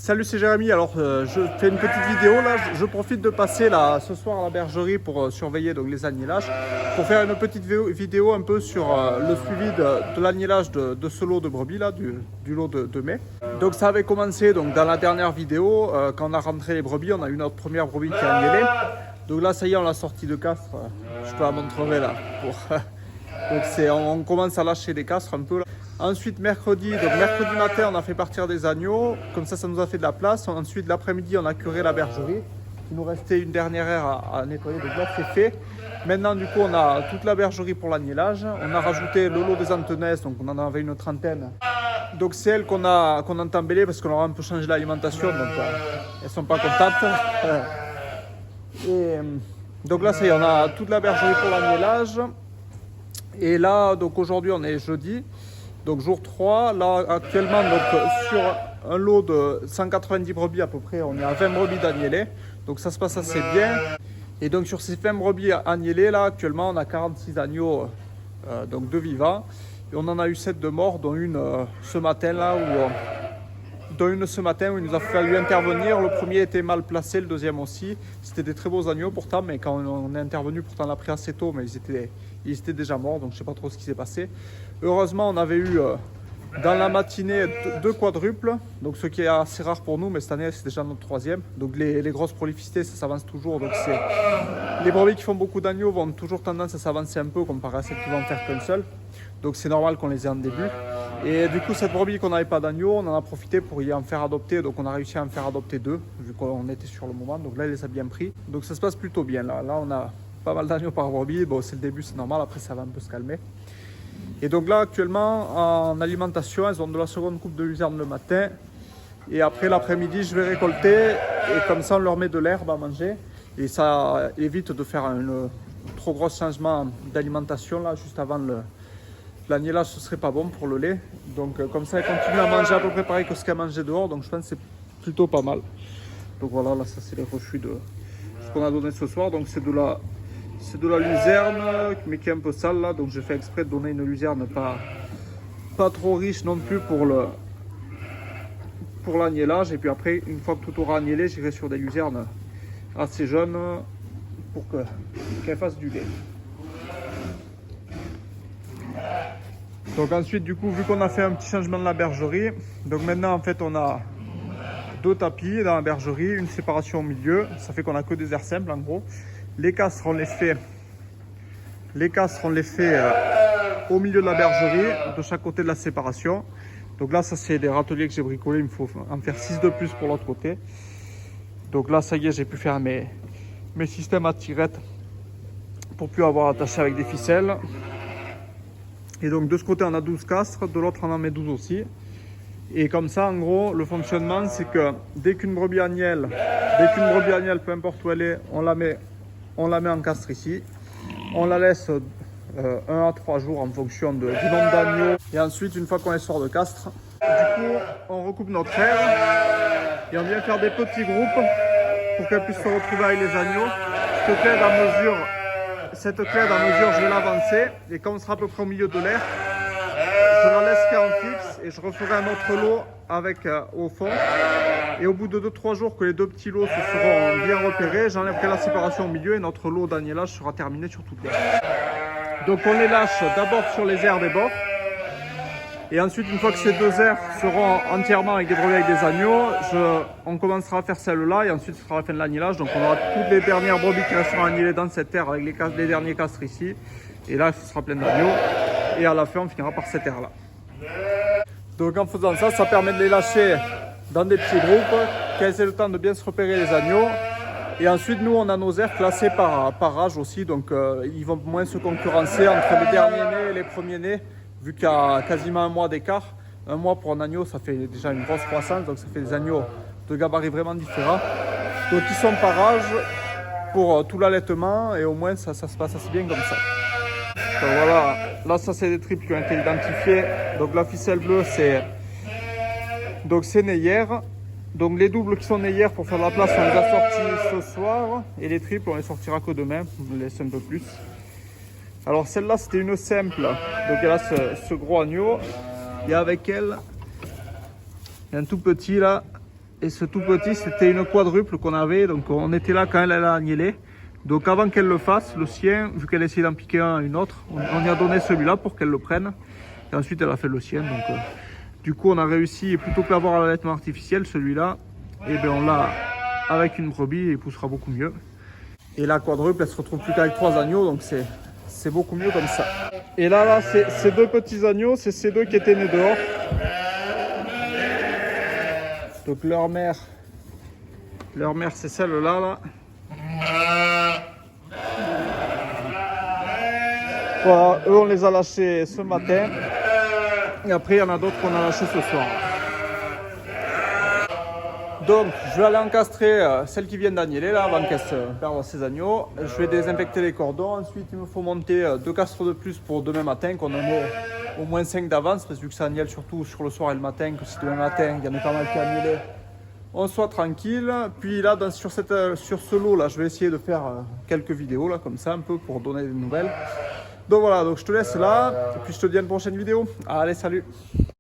Salut, c'est Jérémy. Alors, je fais une petite vidéo là. Je profite de passer là ce soir à la bergerie pour surveiller donc les agnelages, pour faire une petite vidéo un peu sur le suivi de l'agnelage de ce lot de brebis là, du lot de mai. Donc, ça avait commencé donc dans la dernière vidéo quand on a rentré les brebis, on a eu notre première brebis qui a agnelé. Donc là, ça y est, on l'a sortie de castre. Je te la montrerai là. Donc on commence à lâcher les castres un peu là. Ensuite mercredi matin on a fait partir des agneaux, comme ça nous a fait de la place. Ensuite l'après-midi on a curé la bergerie. Il nous restait une dernière heure à nettoyer, donc là c'est fait. Maintenant du coup on a toute la bergerie pour l'agnelage. On a rajouté le lot des antenaises, donc on en avait une trentaine. Donc c'est elles qu'on a embellées parce qu'on leur a un peu changé l'alimentation, donc elles sont pas contentes. Et donc là ça y est, on a toute la bergerie pour l'agnelage. Et là donc aujourd'hui on est jeudi. Donc jour 3, là actuellement donc, sur un lot de 190 brebis à peu près, on est à 20 brebis d'agnelés. Donc ça se passe assez bien. Et donc sur ces 20 brebis agnelés, là actuellement on a 46 agneaux donc de vivants. Et on en a eu 7 de morts, dont une ce matin là, où il nous a fallu intervenir. Le premier était mal placé, le deuxième aussi. C'était des très beaux agneaux pourtant, mais quand on est intervenu, pourtant on l'a pris assez tôt, mais ils étaient déjà morts, donc je ne sais pas trop ce qui s'est passé. Heureusement, on avait eu dans la matinée 2 quadruples, donc ce qui est assez rare pour nous, mais cette année c'est déjà notre 3e. Donc les grosses prolificités, ça s'avance toujours. Donc les brebis qui font beaucoup d'agneaux vont toujours tendance à s'avancer un peu comparé à celles qui vont faire qu'un seul. Donc c'est normal qu'on les ait en début. Et du coup, cette brebis qu'on n'avait pas d'agneau, on en a profité pour y en faire adopter. Donc on a réussi à en faire adopter 2, vu qu'on était sur le moment. Donc là, il les a bien pris. Donc ça se passe plutôt bien. Là on a pas mal d'agneaux par brebis. Bon, c'est le début, c'est normal. Après, ça va un peu se calmer. Et donc là, actuellement, en alimentation, elles ont de la seconde coupe de luzerne le matin. Et après, l'après-midi, je vais récolter. Et comme ça, on leur met de l'herbe à manger. Et ça évite de faire un trop gros changement d'alimentation là, juste avant l'agnelage, ce serait pas bon pour le lait. Donc comme ça, elles continuent à manger à peu près pareil que ce qu'elles mangeaient dehors. Donc je pense que c'est plutôt pas mal. Donc voilà, là, ça c'est les refus de ce qu'on a donné ce soir. Donc c'est de la luzerne, mais qui est un peu sale là. Donc j'ai fait exprès de donner une luzerne pas trop riche non plus pour l'agnelage. Et puis après, une fois que tout aura agnelé, j'irai sur des luzernes assez jeunes pour qu'elles fassent du lait. Donc ensuite, du coup, vu qu'on a fait un petit changement de la bergerie, donc maintenant en fait on a 2 tapis dans la bergerie, une séparation au milieu. Ça fait qu'on a que des airs simples en gros. Les castres on les fait au milieu de la bergerie, de chaque côté de la séparation. Donc là, ça c'est des râteliers que j'ai bricolés, il me faut en faire 6 de plus pour l'autre côté. Donc là, ça y est, j'ai pu faire mes systèmes à tirette pour plus avoir attaché avec des ficelles. Et donc de ce côté, on a 12 castres, de l'autre, on en met 12 aussi. Et comme ça, en gros, le fonctionnement, c'est que dès qu'une brebis agnelle, peu importe où elle est, on la met en castre ici. On la laisse 1 à 3 jours en fonction du nombre d'agneaux. Et ensuite, une fois qu'on les sort de castre, du coup, on recoupe notre aire et on vient faire des petits groupes pour qu'elles puissent se retrouver avec les agneaux. Cette clé à mesure, je vais l'avancer et quand on sera à peu près au milieu de l'aire, je la laisserai en fixe et je referai un autre lot avec au fond. Et au bout de 2-3 jours que les 2 petits lots se seront bien repérés, j'enlèverai la séparation au milieu et notre lot d'agnelage sera terminé sur toute l'aire. Donc on les lâche d'abord sur les aires des bords. Et ensuite, une fois que ces 2 aires seront entièrement avec des brebis avec des agneaux, on commencera à faire celle-là et ensuite ce sera la fin de l'agnelage. Donc on aura toutes les dernières brebis qui resteront agnelées dans cette aire avec les derniers castres ici. Et là, ce sera plein d'agneaux. Et à la fin, on finira par cette aire-là. Donc en faisant ça, ça permet de les lâcher dans des petits groupes, qu'elles aient le temps de bien se repérer les agneaux. Et ensuite, nous, on a nos aires classées par âge aussi. Donc ils vont moins se concurrencer entre les derniers nés et les premiers nés. Vu qu'il y a quasiment 1 mois d'écart, 1 mois pour un agneau, ça fait déjà une grosse croissance, donc ça fait des agneaux de gabarit vraiment différents. Donc ils sont par âge pour tout l'allaitement et au moins ça se passe assez bien comme ça. Donc voilà, là ça c'est des tripes qui ont été identifiées. Donc la ficelle bleue c'est née hier. Donc les doubles qui sont nés hier pour faire de la place, on les a sortis ce soir. Et les triples on les sortira que demain, on les laisse un peu plus. Alors celle-là c'était une simple, donc elle a ce gros agneau et avec elle il y a un tout petit là Et ce tout petit, c'était une quadruple qu'on avait. Donc on était là quand elle a agnelé. Donc avant qu'elle le fasse, le sien, vu qu'elle essayait d'en piquer un à une autre, on lui a donné celui-là pour qu'elle le prenne. Et ensuite, elle a fait le sien. Donc du coup, on a réussi, plutôt que l'avoir à l'allaitement artificiel, celui-là, et bien on l'a avec une brebis et il poussera beaucoup mieux. Et la quadruple, elle se retrouve plus qu'avec 3 agneaux, donc c'est beaucoup mieux comme ça. Et là, ces deux petits agneaux, c'est ces deux qui étaient nés dehors. Donc leur mère c'est celle-là, là. Voilà, eux on les a lâchés ce matin. Et après il y en a d'autres qu'on a lâchés ce soir. Donc je vais aller encastrer celles qui viennent d'agneler là avant qu'elles se perdent ses agneaux. Je vais désinfecter les cordons. Ensuite il me faut monter 2 castres de plus pour demain matin, qu'on en ait au moins 5 d'avance, parce que vu que ça agnelle surtout sur le soir et le matin, que si demain matin il y en a pas mal qui agnellent, on soit tranquille. Puis là sur ce lot là, je vais essayer de faire quelques vidéos là comme ça un peu pour donner des nouvelles. Donc voilà, donc je te laisse là et puis je te dis à une prochaine vidéo. Allez, salut.